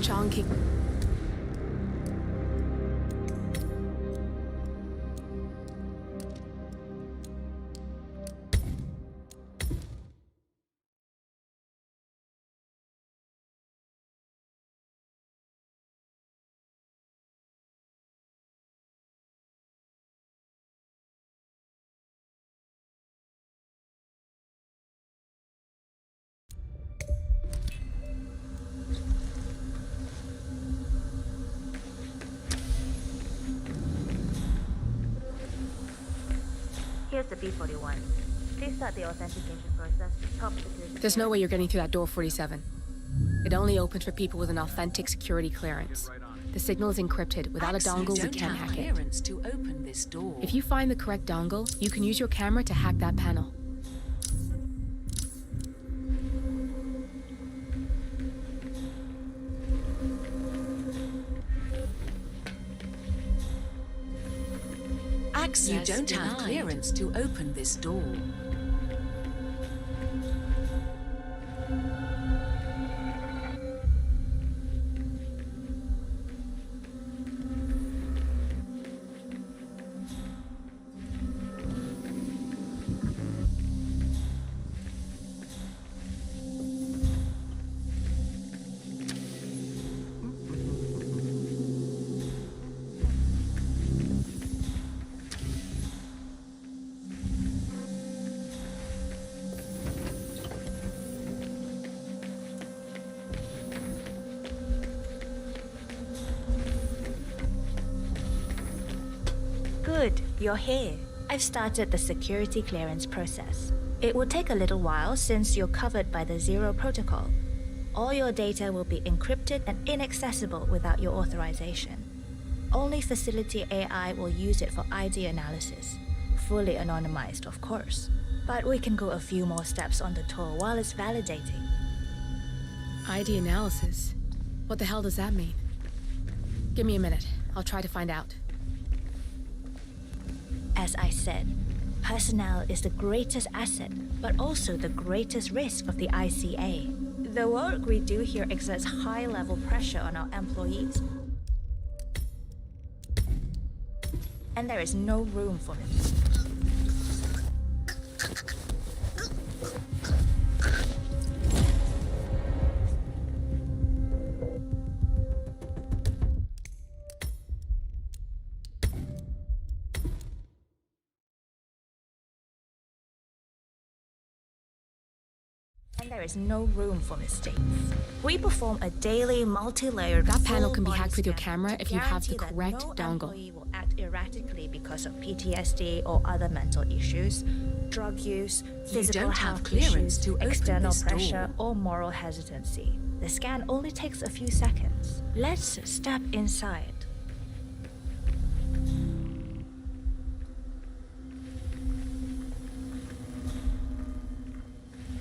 Chonky. Here's the B41. Please start the authentication process. Top security. There's no way you're getting through that door 47. It only opens for people with an authentic security clearance. The signal is encrypted. Without a dongle, we can't hack it. Clearance to open this door. If you find the correct dongle, you can use your camera to hack that panel. Access you don't denied. have clearance to open this door. Good, you're here. I've started the security clearance process. It will take a little while since you're covered by the Zero Protocol. All your data will be encrypted and inaccessible without your authorization. Only facility AI will use it for ID analysis. Fully anonymized, of course. But we can go a few more steps on the tour while it's validating. ID analysis? What the hell does that mean? Give me a minute. I'll try to find out. As I said, personnel is the greatest asset, but also the greatest risk of the ICA. The work we do here exerts high-level pressure on our employees. And there is no room for it. And there is no room for mistakes. We perform a daily multi-layered. That panel can be hacked with your camera if you have the guarantee that correct no dongle. employee will act erratically because of PTSD or other mental issues, drug use, physical don't have health clearance issues, to open external this door. pressure, or moral hesitancy. The scan only takes a few seconds. Let's step inside.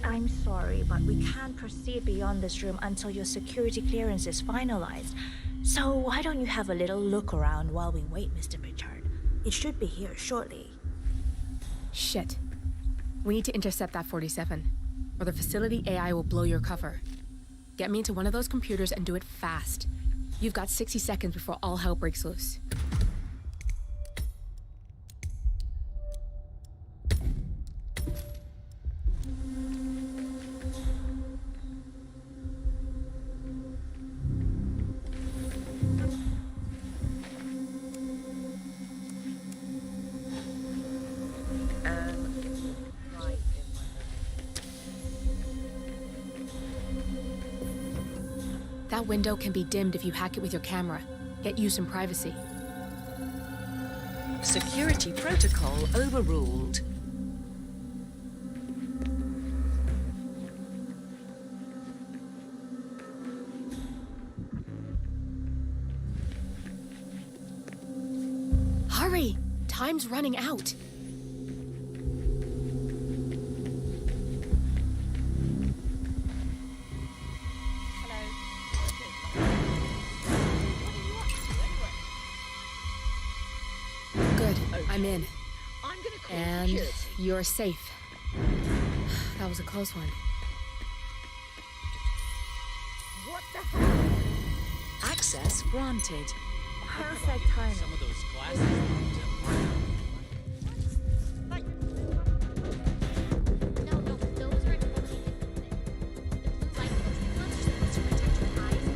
I'm sorry, but we can't proceed beyond this room until your security clearance is finalized. So why don't you have a little look around while we wait, Mr. Richard? It should be here shortly. Shit. We need to intercept that 47, or the facility AI will blow your cover. Get me into one of those computers and do it fast. You've got 60 seconds before all hell breaks loose. That window can be dimmed if you hack it with your camera. Get you some privacy. Security protocol overruled. Hurry! Time's running out. Good, I'm in. I'm gonna call And security. you're safe. That was a close one. What the hell? Access granted. Perfect timing. Some of those glasses. No, those were totally different. The blue light posted ones are supposed to protect your eyes.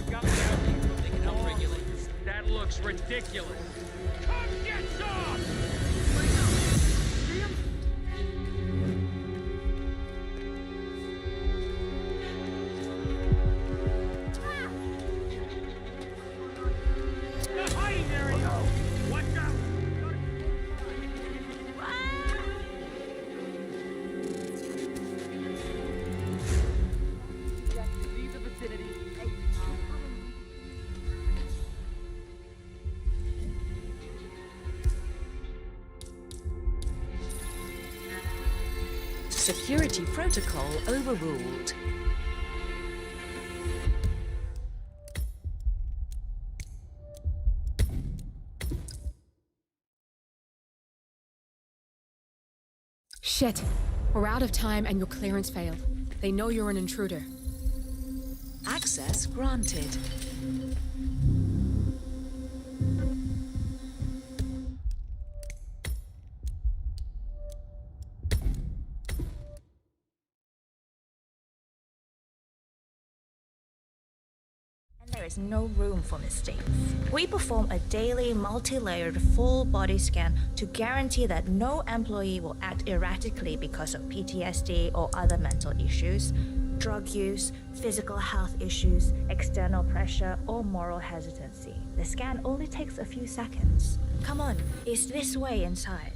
Got me out here. They can help regulate. That looks ridiculous. Come get some! The hiding area! Watch out! Leave the vicinity. Security protocol overruled. Shit. We're out of time and your clearance failed. They know you're an intruder. Access granted. And there is no room for mistakes. We perform a daily, multi-layered, full-body scan to guarantee that no employee will act erratically because of PTSD or other mental issues, drug use, physical health issues, external pressure, or moral hesitancy. The scan only takes a few seconds. Come on, it's this way inside.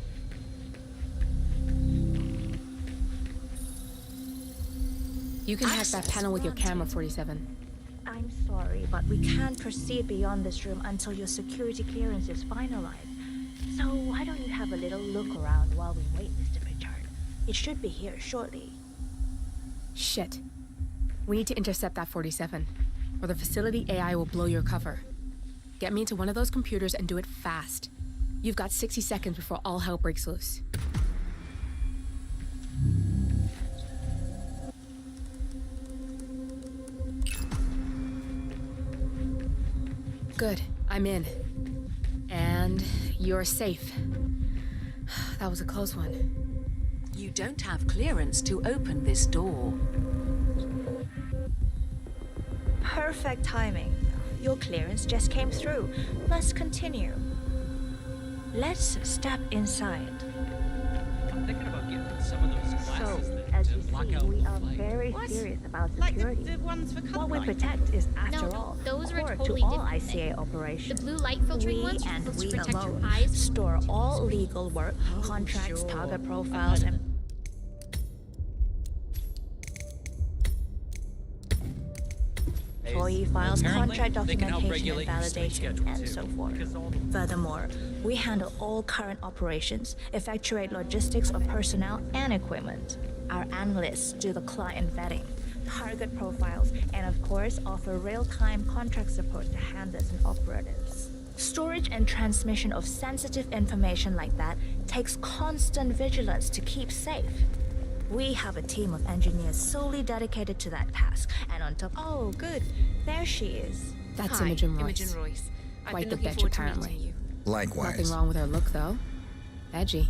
You can hack that Access panel with your granted. camera, 47. I'm sorry, but we can't proceed beyond this room until your security clearance is finalized. So why don't you have a little look around while we wait, Mr. Pritchard? It should be here shortly. Shit. We need to intercept that 47, or the facility AI will blow your cover. Get me into one of those computers and do it fast. You've got 60 seconds before all hell breaks loose. Good. I'm in. And you're safe. That was a close one. You don't have clearance to open this door. Perfect timing. Your clearance just came through. Let's continue. Let's step inside. I'm thinking about getting some of those So, glasses as that you block see, out we are light. very What? serious about Like security. the ones for What we colorblind. protect is, after No, all, those were core totally to all different ICA things. operations. The blue light filtering we ones are and supposed we to protect alone your eyes. store all legal work, contracts, sure. target profiles, and employee files, Apparently, contract they can help documentation and regulate your sleep validation, schedule, and too, so forth. because all the- Furthermore, we handle all current operations, effectuate logistics of personnel and equipment. Our analysts do the client vetting, target profiles, and of course offer real-time contract support to handlers and operatives. Storage and transmission of sensitive information like that takes constant vigilance to keep safe. We have a team of engineers solely dedicated to that task, and on top— oh, good, there she is. That's Hi, Imogen Royce. Imogen Royce. I've Quite been the looking bitch, forward to apparently. meeting you. Likewise. Nothing wrong with her look, though. Edgy.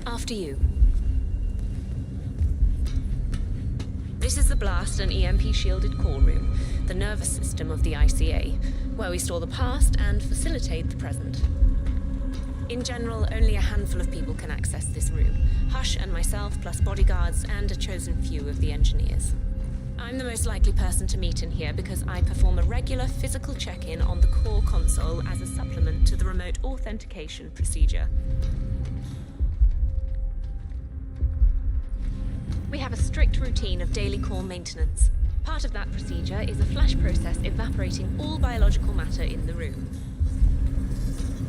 After you. This is the blast and EMP shielded call room, the nervous system of the ICA, where we store the past and facilitate the present. In general, only a handful of people can access this room. Hush and myself, plus bodyguards and a chosen few of the engineers. I'm the most likely person to meet in here because I perform a regular physical check-in on the core console as a supplement to the remote authentication procedure. We have a strict routine of daily core maintenance. Part of that procedure is a flash process evaporating all biological matter in the room.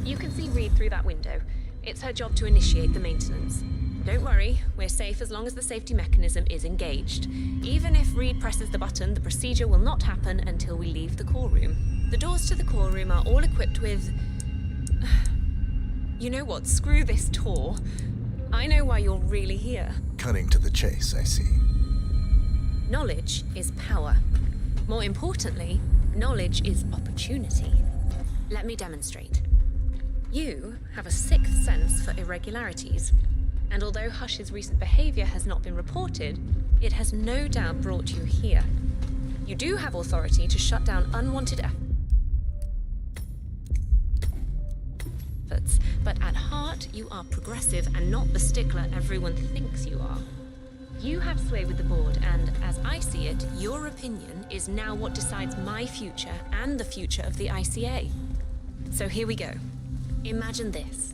You can see Reed through that window. It's her job to initiate the maintenance. Don't worry, we're safe as long as the safety mechanism is engaged. Even if Reed presses the button, the procedure will not happen until we leave the core room. The doors to the core room are all equipped with... You know what? Screw this tour. I know why you're really here. Cutting to the chase, I see. Knowledge is power. More importantly, knowledge is opportunity. Let me demonstrate. You have a sixth sense for irregularities, and although Hush's recent behavior has not been reported, it has no doubt brought you here. You do have authority to shut down unwanted efforts, but at heart, you are progressive and not the stickler everyone thinks you are. You have sway with the board, and as I see it, your opinion is now what decides my future and the future of the ICA. So here we go. Imagine this.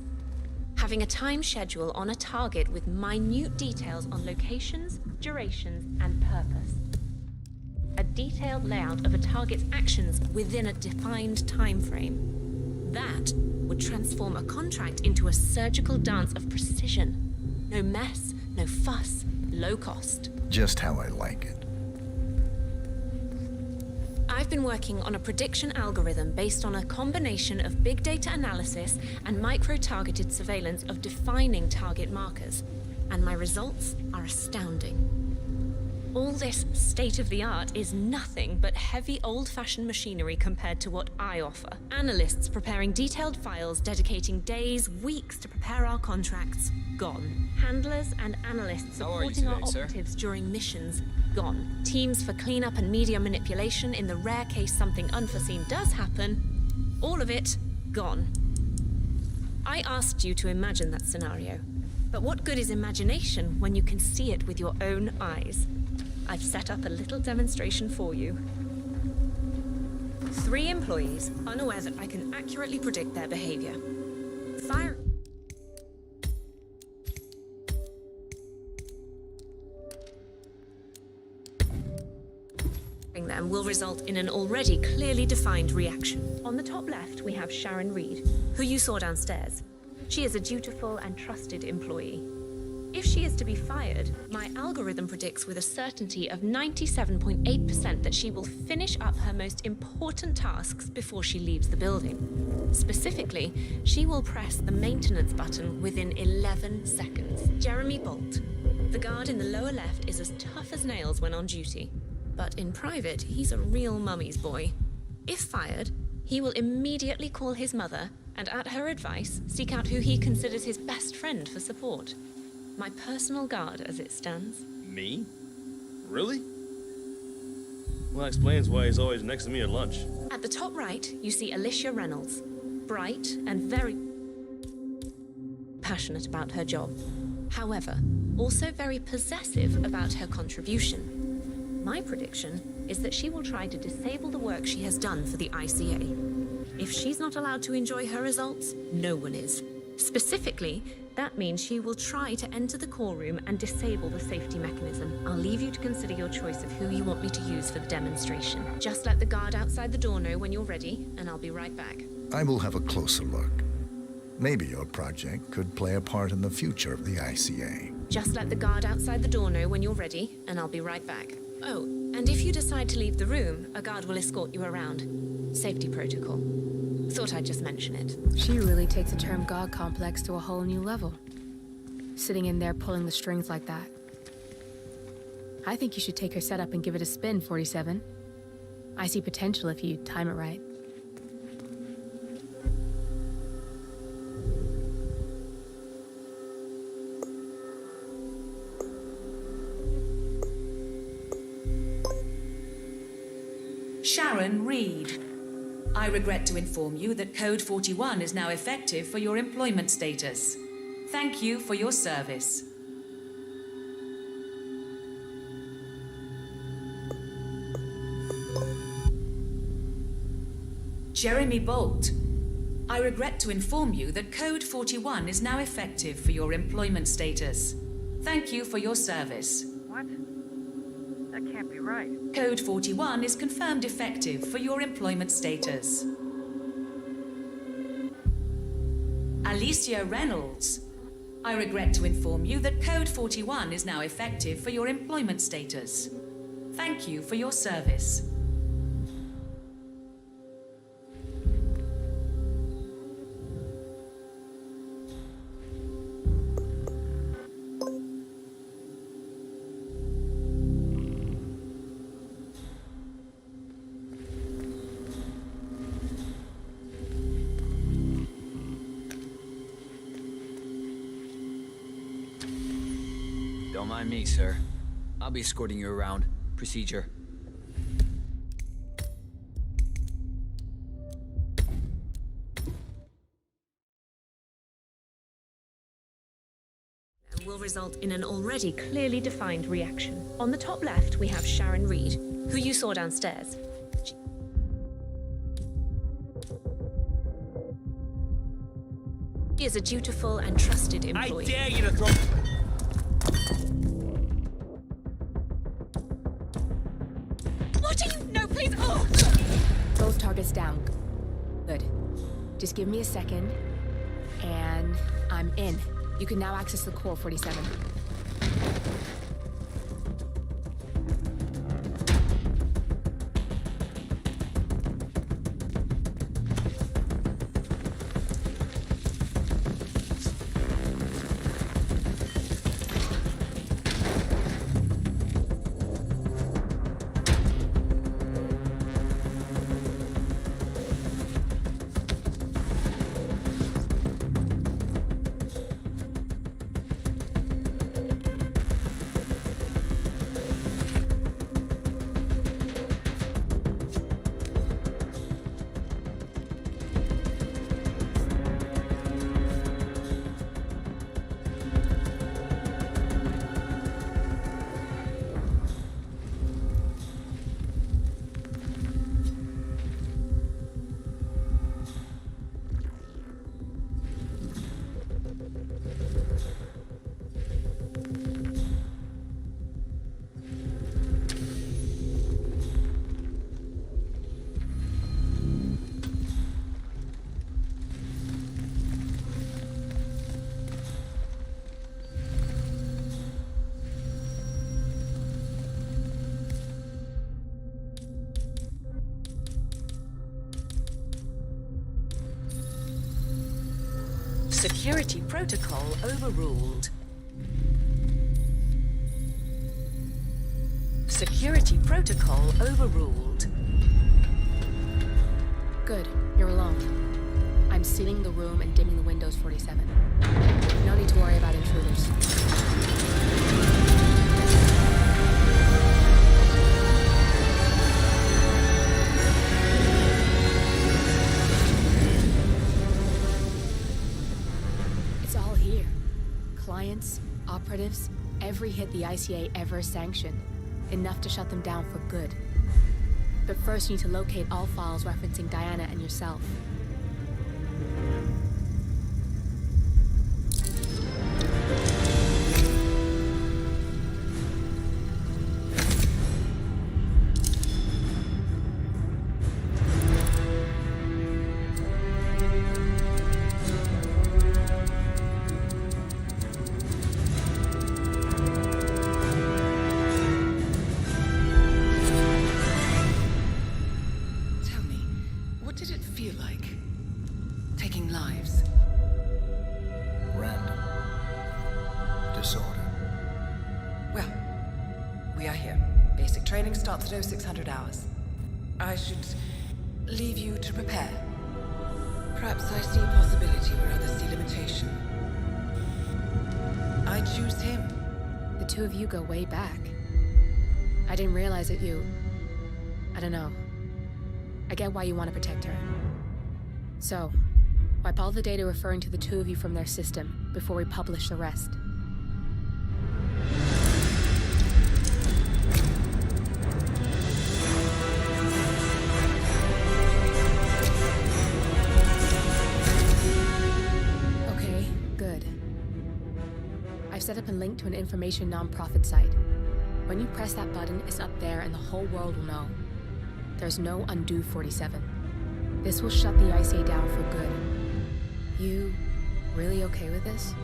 Having a time schedule on a target with minute details on locations, durations, and purpose. A detailed layout of a target's actions within a defined time frame. That would transform a contract into a surgical dance of precision. No mess, no fuss, low cost. Just how I like it. I've been working on a prediction algorithm based on a combination of big data analysis and micro-targeted surveillance of defining target markers, and my results are astounding. All this state-of-the-art is nothing but heavy old-fashioned machinery compared to what I offer. Analysts preparing detailed files, dedicating days, weeks to prepare our contracts, gone. Handlers and analysts supporting our operatives during missions, gone. Teams for cleanup and media manipulation in the rare case something unforeseen does happen, all of it, gone. I asked you to imagine that scenario, but what good is imagination when you can see it with your own eyes? I've set up a little demonstration for you. 3 employees, unaware that I can accurately predict their behavior. Firing them will result in an already clearly defined reaction. On the top left, we have Sharon Reed, who you saw downstairs. She is a dutiful and trusted employee. If she is to be fired, my algorithm predicts with a certainty of 97.8% that she will finish up her most important tasks before she leaves the building. Specifically, she will press the maintenance button within 11 seconds. Jeremy Bolt, the guard in the lower left, is as tough as nails when on duty. But in private, he's a real mummy's boy. If fired, he will immediately call his mother and, at her advice, seek out who he considers his best friend for support. My personal guard, as it stands. Me? Really? Well, that explains why he's always next to me at lunch. At the top right, you see Alicia Reynolds. Bright and very passionate about her job. However, also very possessive about her contribution. My prediction is that she will try to disable the work she has done for the ICA. If she's not allowed to enjoy her results, no one is. Specifically, that means she will try to enter the core room and disable the safety mechanism. I'll leave you to consider your choice of who you want me to use for the demonstration. Just let the guard outside the door know when you're ready, and I'll be right back. I will have a closer look. Maybe your project could play a part in the future of the ICA. Just let the guard outside the door know when you're ready, and I'll be right back. Oh, and if you decide to leave the room, a guard will escort you around. Safety protocol. Thought I'd just mention it. She really takes the term God complex to a whole new level. Sitting in there pulling the strings like that. I think you should take her setup and give it a spin, 47. I see potential if you time it right. Sharon Reed. I regret to inform you that Code 41 is now effective for your employment status. Thank you for your service. Jeremy Bolt. I regret to inform you that Code 41 is now effective for your employment status. Thank you for your service. What? That can't be right. Code 41 is confirmed effective for your employment status. Alicia Reynolds. I regret to inform you that Code 41 is now effective for your employment status. Thank you for your service. Don't mind me, sir. I'll be escorting you around. Procedure. Will result in an already clearly defined reaction. On the top left, we have Sharon Reed, who you saw downstairs. She is a dutiful and trusted employee. I dare you to throw... What do you... No, please! Oh! Both targets down. Good. Just give me a second, and I'm in. You can now access the core 47. Security protocol overruled. Security protocol overruled. Good, you're alone. I'm sealing the room and dimming the windows 47. No need to worry about intruders. Clients, operatives, every hit the ICA ever sanctioned. Enough to shut them down for good. But first you need to locate all files referencing Diana and yourself. Starts at 0600 hours. I should leave you to prepare. Perhaps I see possibility where others see limitation. I choose him. The two of you go way back. I didn't realize that you... I don't know. I get why you want to protect her. So, wipe all the data referring to the two of you from their system before we publish the rest. Set up a link to an information nonprofit site. When you press that button, it's up there and the whole world will know. There's no undo 47. This will shut the ICA down for good. You really okay with this?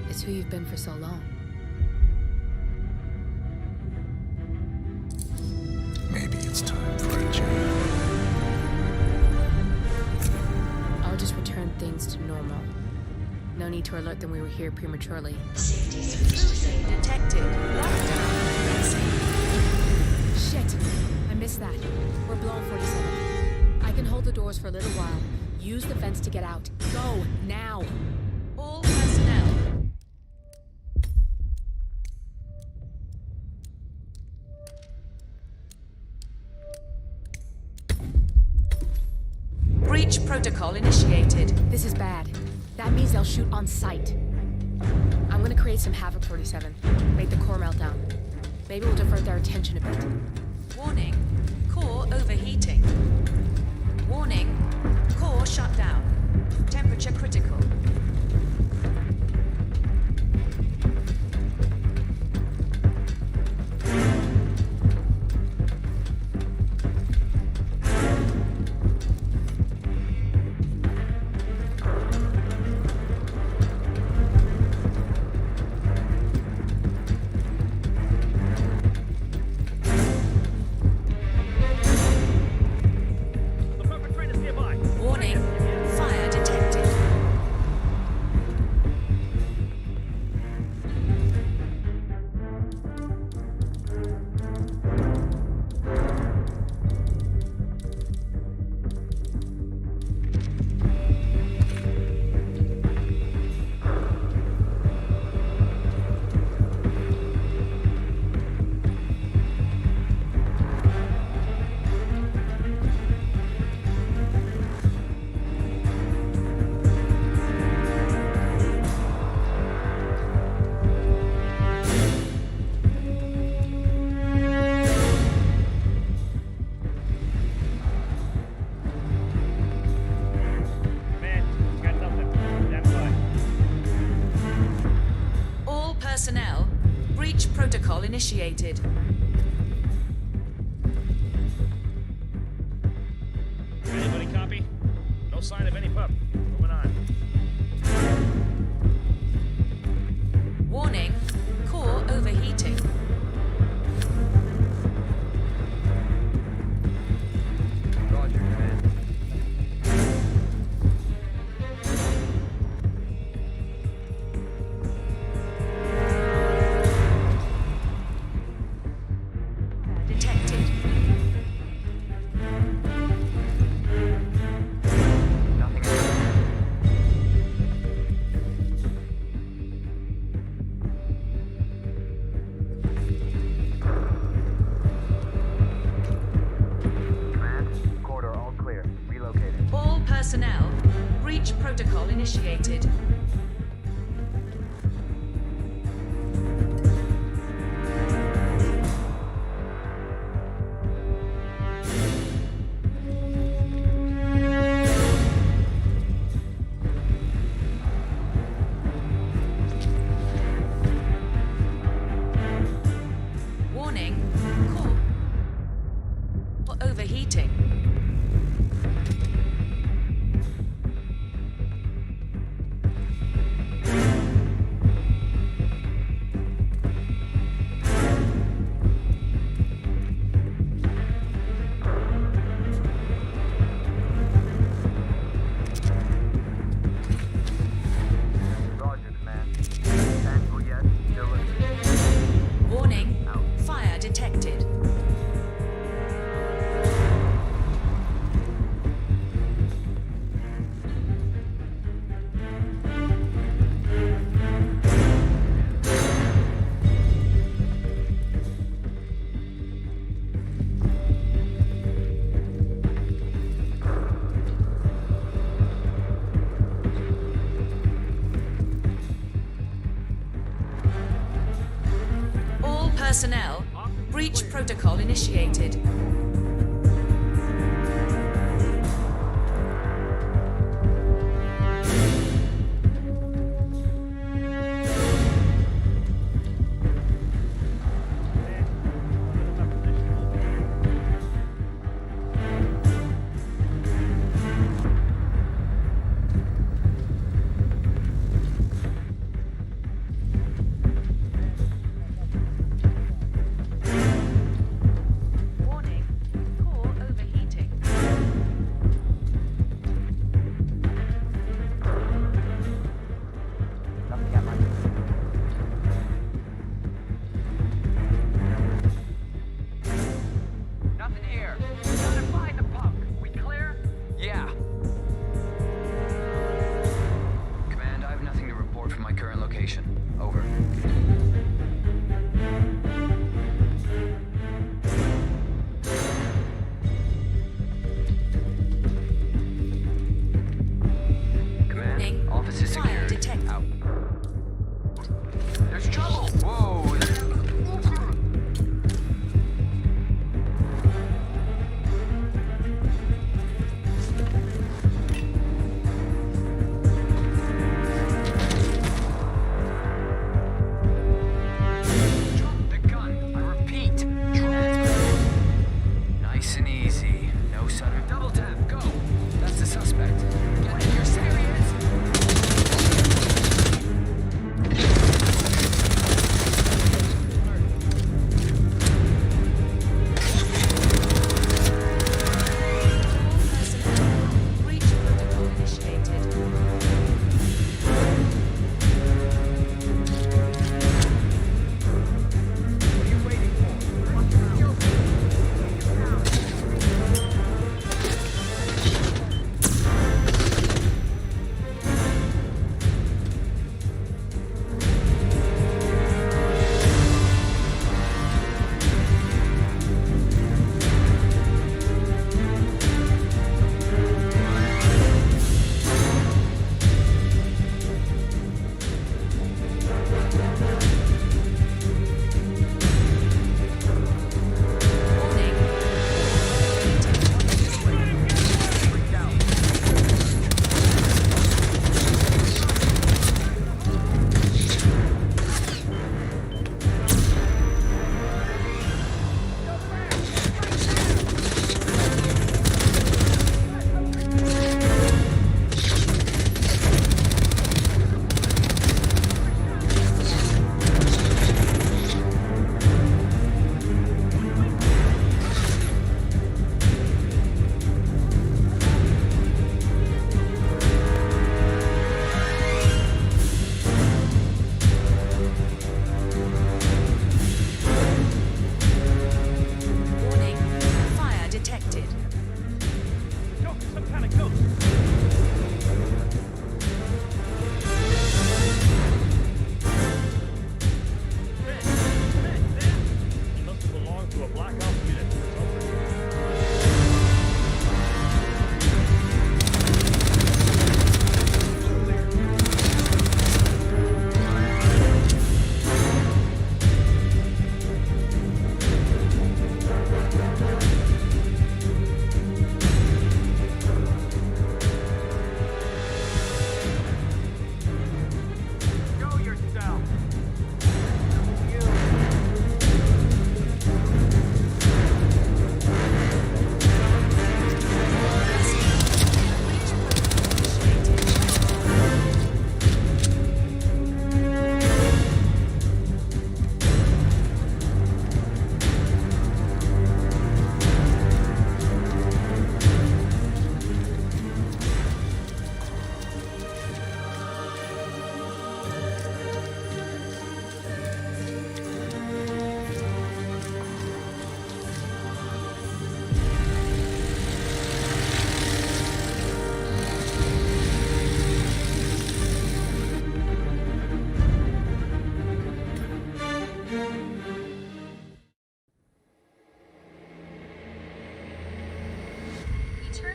It's who you've been for so long. Maybe it's time for a change. I'll just return things to normal. No need to alert them we were here prematurely. Safety solution detected. Lockdown. Shit! I missed that. We're blown 47. I can hold the doors for a little while. Use the vents to get out. Go, now! All personnel. Breach protocol initiated. This is bad. That means they'll shoot on sight. I'm gonna create some havoc, 47. Make the core melt down. Maybe we'll divert their attention a bit. Warning, core overheating. Warning, core shut down. Temperature critical. Warning, fire detected. All personnel, breach protocol initiated. Anybody copy? No sign of any pup. Moving on. Warning, core overheating. Roger, Command. Detected. Nothing else. Command, corridor all clear. Relocated. All personnel, breach protocol initiated. Warning, core overheating. Roger, Command. Tangible yet? Still looking. Warning, fire detected. All personnel, breach protocol initiated. Warning, No, Sutter. Double tap. Go. That's the suspect. Get in here, serious. Breach protocol initiated.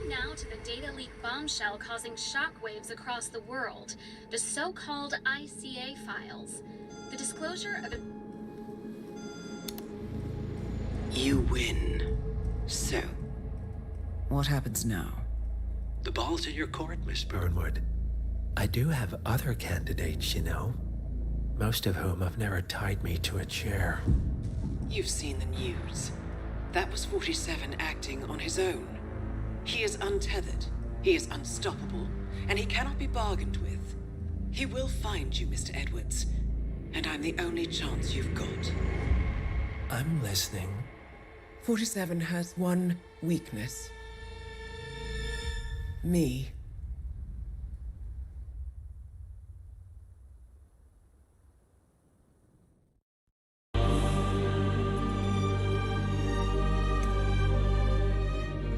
Now to the data leak bombshell causing shockwaves across the world, the so-called ICA files. The disclosure of You win. So, What happens now? the ball's in your court, Miss Burnwood. I do have other candidates, you know. Most of whom have never tied me to a chair. You've seen the news. That was 47 acting on his own. He is untethered, he is unstoppable, and he cannot be bargained with. He will find you, Mr. Edwards, and I'm the only chance you've got. I'm listening. 47 has one weakness. Me.